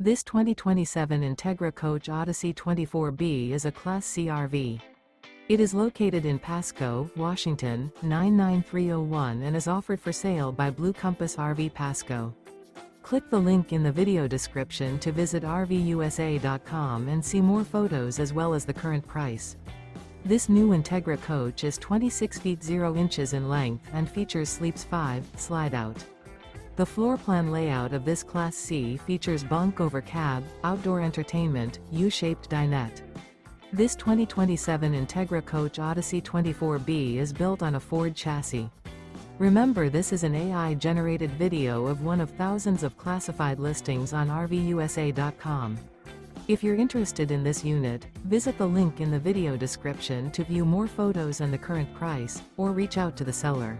This 2027 Entegra Coach Odyssey 24B is a Class C RV. It is located in Pasco, Washington, 99301 and is offered for sale by Blue Compass RV Pasco. Click the link in the video description to visit RVUSA.com and see more photos as well as the current price. This new Entegra Coach is 26 feet 0 inches in length and features Sleeps 5 Slideout. The floor plan layout of this Class C features bunk over cab, outdoor entertainment, U-shaped dinette. This 2027 Entegra Coach Odyssey 24B is built on a Ford chassis. Remember, this is an AI-generated video of one of thousands of classified listings on RVUSA.com. If you're interested in this unit, visit the link in the video description to view more photos and the current price, or reach out to the seller.